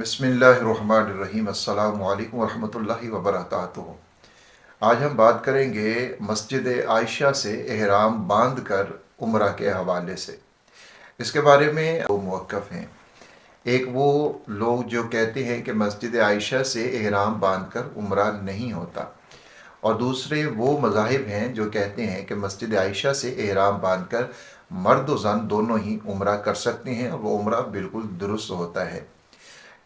बिस्मिल्लाहिर्रहमानिर्रहीम। अस्सलामु अलैकुम वरहमतुल्लाहि वबरकातुहू। आज हम बात करेंगे मस्जिद आयशा से एहराम बांध कर उम्रा के हवाले से। इसके बारे में दो मौक़िफ़ हैं। एक वो लोग जो कहते हैं कि मस्जिद आयशा से एहराम बांध कर उम्रा नहीं होता, और दूसरे वो मज़ाहिब हैं जो कहते हैं कि मस्जिद आयशा से एहराम बांध कर मर्द व ज़न दोनों ही उम्रा कर सकते हैं और वो उम्रा बिल्कुल दुरुस्त होता है।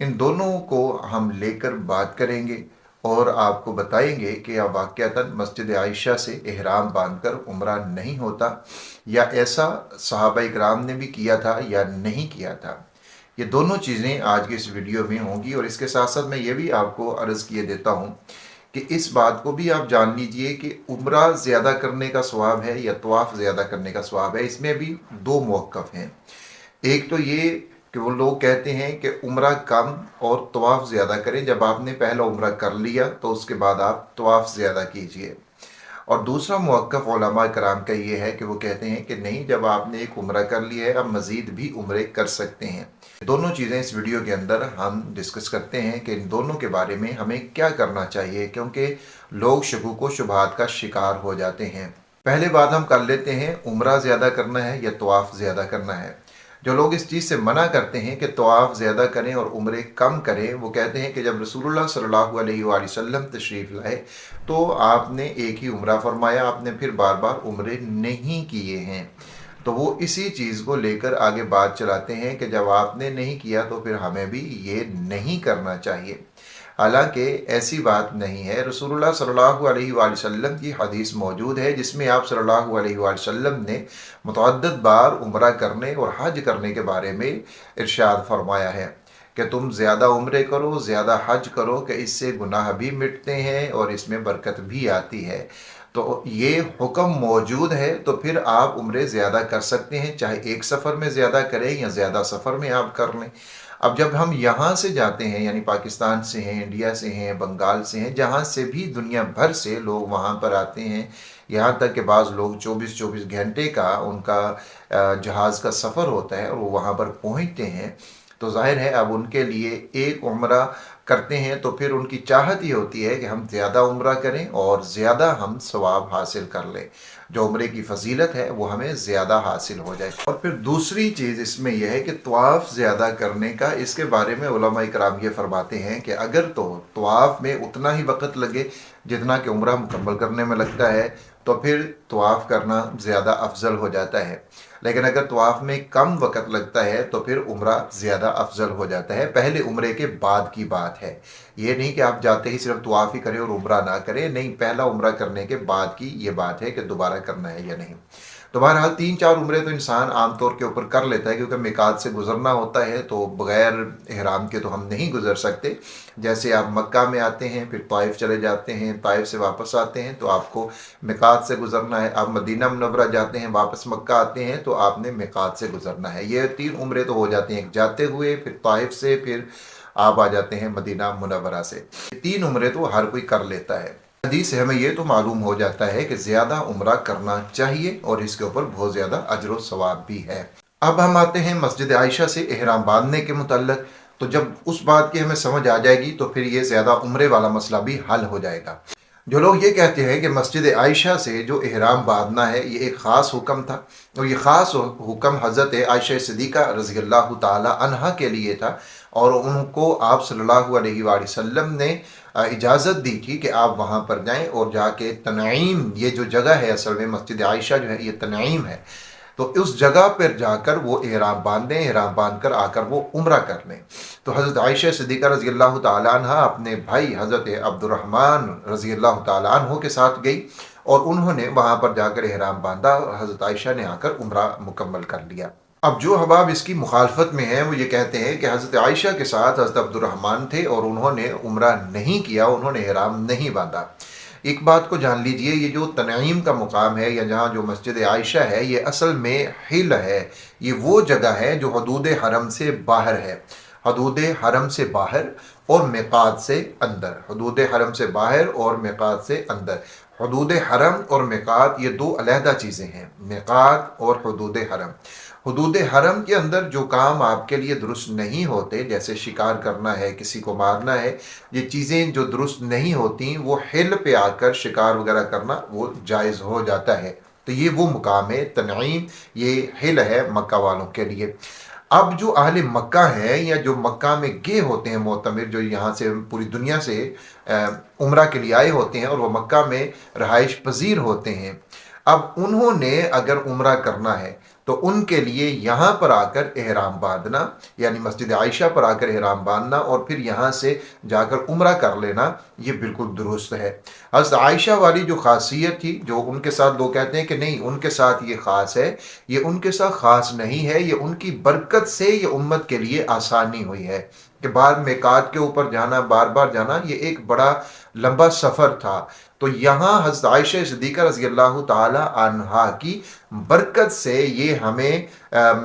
इन दोनों को हम लेकर बात करेंगे और आपको बताएंगे कि वाक़यातन मस्जिद आयशा से एहराम बांधकर उम्रा नहीं होता, या ऐसा सहाबा इकराम ने भी किया था या नहीं किया था। ये दोनों चीज़ें आज के इस वीडियो में होंगी। और इसके साथ साथ मैं ये भी आपको अर्ज़ किए देता हूँ कि इस बात को भी आप जान लीजिए कि उम्रा ज़्यादा करने का सवाब है या तवाफ़ ज़्यादा करने का सवाब है। इसमें भी दो मौक़िफ़ हैं। एक तो ये कि वो लोग कहते हैं कि उम्रा कम और तवाफ़ ज़्यादा करें। जब आपने पहला उम्रा कर लिया तो उसके बाद आप तवाफ़ ज़्यादा कीजिए। और दूसरा मौक़िफ़ उलमा कराम का ये है कि वो कहते हैं कि नहीं, जब आपने एक उम्रा कर लिया है अब मज़ीद भी उम्रे कर सकते हैं। दोनों चीज़ें इस वीडियो के अंदर हम डिस्कस करते हैं कि इन दोनों के बारे में हमें क्या करना चाहिए, क्योंकि लोग शकूक व शुबहात का शिकार हो जाते हैं। पहले बात हम कर लेते हैं, उम्रा ज़्यादा करना है या तवाफ़ ज़्यादा करना है। जो लोग इस चीज़ से मना करते हैं कि तवाफ़ ज़्यादा करें और उम्रे कम करें, वो कहते हैं कि जब रसूलुल्लाह सल्लल्लाहु अलैहि वसल्लम तशरीफ़ लाए तो आपने एक ही उम्रा फरमाया, आपने फिर बार बार उम्रे नहीं किए हैं। तो वो इसी चीज़ को लेकर आगे बात चलाते हैं कि जब आपने नहीं किया तो फिर हमें भी ये नहीं करना चाहिए। हालांकि ऐसी बात नहीं है। रसूलुल्लाह सल्लल्लाहु अलैहि वसल्लम की हदीस मौजूद है जिसमें आप सल्लल्लाहु अलैहि वसल्लम ने मुतअद्दिद बार उम्रा करने और हज करने के बारे में इरशाद फरमाया है कि तुम ज़्यादा उम्रे करो, ज़्यादा हज करो, कि इससे गुनाह भी मिटते हैं और इसमें बरकत भी आती है। तो ये हुक्म मौजूद है, तो फिर आप उम्रे ज़्यादा कर सकते हैं, चाहे एक सफ़र में ज़्यादा करें या ज़्यादा सफ़र में आप कर लें। अब जब हम यहाँ से जाते हैं, यानी पाकिस्तान से हैं, इंडिया से हैं, बंगाल से हैं, जहाँ से भी दुनिया भर से लोग वहाँ पर आते हैं, यहाँ तक कि बाज़ लोग 24-24 घंटे का उनका जहाज़ का सफ़र होता है और वो वहाँ पर पहुँचते हैं, तो ज़ाहिर है अब उनके लिए एक उम्रा करते हैं तो फिर उनकी चाहत ये होती है कि हम ज़्यादा उम्रा करें और ज़्यादा हम सवाब हासिल कर लें, जो उम्रे की फजीलत है वो हमें ज़्यादा हासिल हो जाए। और फिर दूसरी चीज़ इसमें यह है कि तवाफ़ ज़्यादा करने का, इसके बारे में उलमा इकराम ये फरमाते हैं कि अगर तो तवाफ़ में उतना ही वक़्त लगे जितना कि उम्रा मुकम्मल करने में लगता है तो फिर तवाफ़ करना ज़्यादा अफजल हो जाता है। लेकिन अगर तवाफ़ में कम वक़्त लगता है तो फिर उम्रा ज़्यादा अफजल हो जाता है। पहले उम्रे के बाद की बात है, ये नहीं कि आप जाते ही सिर्फ तवाफ़ ही करें और उम्रा ना करें, नहीं, पहला उम्रा करने के बाद की ये बात है कि दोबारा करना है या नहीं। तो बहरहाल 3-4 उम्रे तो इंसान आमतौर के ऊपर कर लेता है, क्योंकि मिकात से गुज़रना होता है तो बग़ैर इहराम के तो हम नहीं गुज़र सकते। जैसे आप मक्का में आते हैं, फिर ताइफ चले जाते हैं, ताइफ से वापस आते हैं तो आपको मिकात से गुज़रना है। आप मदीना मुनव्वरा जाते हैं, वापस मक्का आते हैं तो आपने मिकात से गुज़रना है। ये 3 उम्रे तो हो जाती हैं, एक जाते हुए, फिर ताइफ से, फिर आप आ जाते हैं मदीना मुनव्वरा से। 3 उम्रे तो हर कोई कर लेता है। हदीस से हमें ये तो मालूम हो जाता है कि ज़्यादा उम्रा करना चाहिए और इसके ऊपर बहुत ज़्यादा अजर व सवाब भी है। अब हम आते हैं मस्जिद आयशा से एहराम बांधने के मुतल्लिक़। तो जब उस बात की हमें समझ आ जाएगी तो फिर ये ज़्यादा उम्रे वाला मसला भी हल हो जाएगा। जो लोग ये कहते हैं कि मस्जिद आयशा से जो एहराम बांधना है ये एक ख़ास हुक्म था, और ये ख़ास हुक्म हज़रत आयशा सिद्दीक़ा रज़ी अल्लाह ताला अन्हा के लिए था, और उनको आप सल्लल्लाहु अलैहि वसल्लम ने इजाज़त दी थी कि आप वहाँ पर जाएं और जाके तनईम, ये जो जगह है असल में मस्जिद आयशा जो है ये तनईम है, तो उस जगह पर जाकर वो एहराम बांधें, एहराम बांध कर आकर वो उम्रा कर लें। तो हज़रत आयशा सिद्दीक़ा रज़ी अल्लाह ताला अन्हा अपने भाई हज़रत अब्दुर्रहमान रज़ी अल्लाह ताला अन्हु के साथ गई और उन्होंने वहाँ पर जाकर एहराम बांधा और हज़रत आयशा ने आकर उम्रा मुकम्मल कर लिया। अब जो हबाब इसकी मुखालफत में हैं वो ये कहते हैं कि हज़रत आयशा के साथ हज़रत अब्दुर्रहमान थे और उन्होंने उम्रा नहीं किया, उन्होंने एहराम नहीं बांधा। एक बात को जान लीजिए, ये जो तनईम का मुकाम है या जहाँ जो मस्जिद आयशा है ये असल में हिल है। ये वो जगह है जो हदूद हरम से बाहर है, हदूद हरम से बाहर और मिकात से अंदर। हदूद हरम से बाहर और मिकात से अंदर। हदूद हरम और मिकात ये दो अलहदा चीज़ें हैं, मिकात और हदूद हरम। حدود حرم کے اندر جو کام آپ کے لیے درست نہیں ہوتے، جیسے شکار کرنا ہے، کسی کو مارنا ہے، یہ چیزیں جو درست نہیں ہوتی وہ حل پہ آ کر شکار وغیرہ کرنا وہ جائز ہو جاتا ہے۔ تو یہ وہ مقام ہے تنعیم، یہ حل ہے مکہ والوں کے لیے۔ اب جو اہل مکہ ہیں یا جو مکہ میں گئے ہوتے ہیں معتمر، جو یہاں سے پوری دنیا سے عمرہ کے لیے آئے ہوتے ہیں اور وہ مکہ میں رہائش پذیر ہوتے ہیں، اب انہوں نے اگر عمرہ کرنا ہے تو ان کے لیے یہاں پر آ کر احرام باندھنا، یعنی مسجد عائشہ پر آ کر احرام باندھنا اور پھر یہاں سے جا کر عمرہ کر لینا، یہ بالکل درست ہے۔ حضرت عائشہ والی جو خاصیت تھی، جو ان کے ساتھ لوگ کہتے ہیں کہ نہیں ان کے ساتھ یہ خاص ہے، یہ ان کے ساتھ خاص نہیں ہے، یہ ان کی برکت سے یہ امت کے لیے آسانی ہوئی ہے کہ بعد میقات کے اوپر جانا، بار بار جانا، یہ ایک بڑا لمبا سفر تھا۔ تو یہاں حضرت عائشہ صدیقہ رضی اللہ تعالی عنہا کی برکت سے یہ ہمیں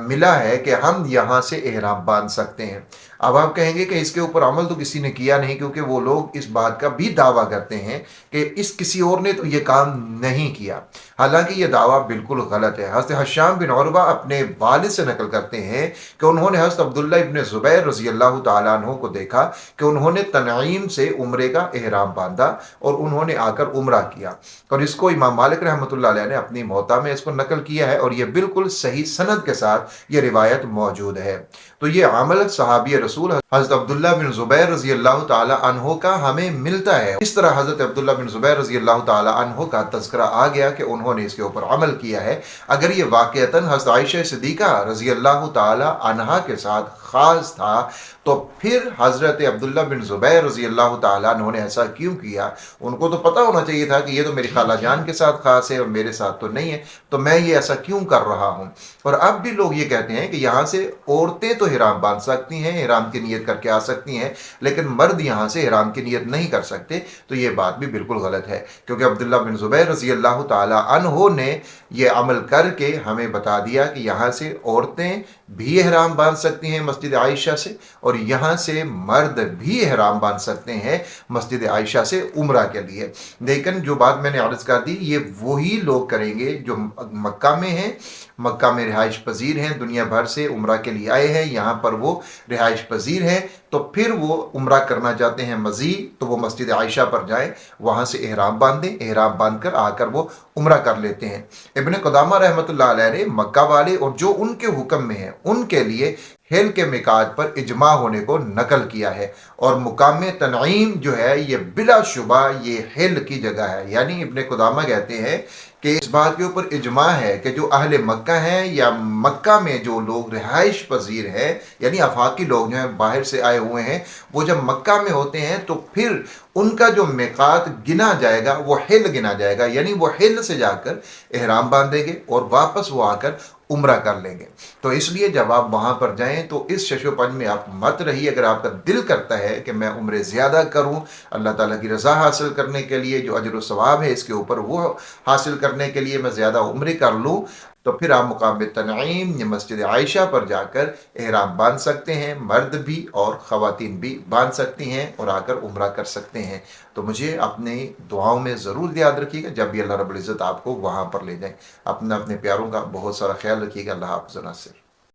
ملا ہے کہ ہم یہاں سے احرام باندھ سکتے ہیں۔ اب آپ کہیں گے کہ اس کے اوپر عمل تو کسی نے کیا نہیں، کیونکہ وہ لوگ اس بات کا بھی دعویٰ کرتے ہیں کہ کسی اور نے تو یہ کام نہیں کیا، حالانکہ یہ دعویٰ بالکل غلط ہے۔ حضرت حشام بن عروہ اپنے والد سے نقل کرتے ہیں کہ انہوں نے حضرت عبداللہ ابن زبیر رضی اللہ تعالیٰ عنہ کو دیکھا کہ انہوں نے تنعیم سے عمرے کا احرام باندھا اور انہوں نے آ کر عمرہ کیا، اور اس کو امام مالک رحمۃ اللہ علیہ نے اپنی موطا میں اس کو نقل کیا ہے، اور یہ بالکل صحیح سند کے ساتھ یہ روایت موجود ہے۔ تو یہ عمل صحابی رسول حضرت عبداللہ بن زبیر رضی اللہ تعالی عنہ کا ہمیں ملتا ہے۔ اس طرح حضرت عبداللہ بن زبیر رضی اللہ تعالی عنہ کا تذکرہ آ گیا کہ انہوں نے اس کے اوپر عمل کیا ہے۔ اگر یہ واقعتاً حضرت عائشہ صدیقہ رضی اللہ تعالی عنہا کے ساتھ خاص تھا تو پھر حضرت عبداللہ بن زبیر رضی اللہ تعالیٰ عنہ نے ایسا کیوں کیا؟ ان کو تو پتہ ہونا چاہیے تھا کہ یہ تو میری خالہ جان کے ساتھ خاص ہے اور میرے ساتھ تو نہیں ہے، تو میں یہ ایسا کیوں کر رہا ہوں؟ اور اب بھی لوگ یہ کہتے ہیں کہ یہاں سے عورتیں تو احرام باندھ سکتی ہیں، احرام کی نیت کر کے آ سکتی ہیں، لیکن مرد یہاں سے احرام کی نیت نہیں کر سکتے۔ تو یہ بات بھی بالکل غلط ہے، کیونکہ عبداللہ بن زبیر رضی اللہ تعالیٰ عنہ نے یہ عمل کر کے ہمیں بتا دیا کہ یہاں سے عورتیں بھی احرام باندھ سکتی ہیں مسجد عائشہ سے، اور یہاں سے مرد بھی احرام باندھ سکتے ہیں مسجد عائشہ سے عمرہ کے لیے۔ لیکن جو بات میں نے عرض کر دی، یہ وہی لوگ کریں گے جو مکہ میں ہیں، مکہ میں رہائش پذیر ہیں، دنیا بھر سے عمرہ کے لیے آئے ہیں، یہاں پر وہ رہائش پذیر ہیں، تو پھر وہ عمرہ کرنا چاہتے ہیں مزید تو وہ مسجد عائشہ پر جائیں، وہاں سے احرام باندھیں، احرام باندھ کر آ کر وہ عمرہ کر لیتے ہیں۔ ابن قدامہ رحمۃ اللہ علیہ نے مکہ والے اور جو ان کے حکم میں ہیں ان کے لیے حل کے میقات پر اجماع ہونے کو نقل کیا ہے، اور مقام تنعیم جو ہے یہ بلا شبہ یہ حل کی جگہ ہے۔ یعنی ابن قدامہ کہتے ہیں کہ اس بات کے اوپر اجماع ہے کہ جو اہل مکہ ہیں یا مکہ میں جو لوگ رہائش پذیر ہیں، یعنی آفاقی لوگ جو ہیں باہر سے آئے ہوئے ہیں، وہ جب مکہ میں ہوتے ہیں تو پھر ان کا جو میقات گنا جائے گا وہ حل گنا جائے گا، یعنی وہ حل سے جا کر احرام باندھیں گے اور واپس وہ آ کر عمرہ کر لیں گے۔ تو اس لیے جب آپ وہاں پر جائیں تو اس شش و پنج میں آپ مت رہیے۔ اگر آپ کا دل کرتا ہے کہ میں عمرے زیادہ کروں اللہ تعالیٰ کی رضا حاصل کرنے کے لیے، جو اجر و ثواب ہے اس کے اوپر وہ حاصل کرنے کے لیے میں زیادہ عمرے کر لوں، تو پھر آپ مقام تنعیم یا مسجد عائشہ پر جا کر احرام باندھ سکتے ہیں، مرد بھی اور خواتین بھی باندھ سکتی ہیں اور آ کر عمرہ کر سکتے ہیں۔ تو مجھے اپنی دعاؤں میں ضرور یاد رکھیے گا جب بھی اللہ رب العزت آپ کو وہاں پر لے جائیں۔ اپنے پیاروں کا بہت سارا خیال رکھیے گا۔ اللہ حافظ و ناصر۔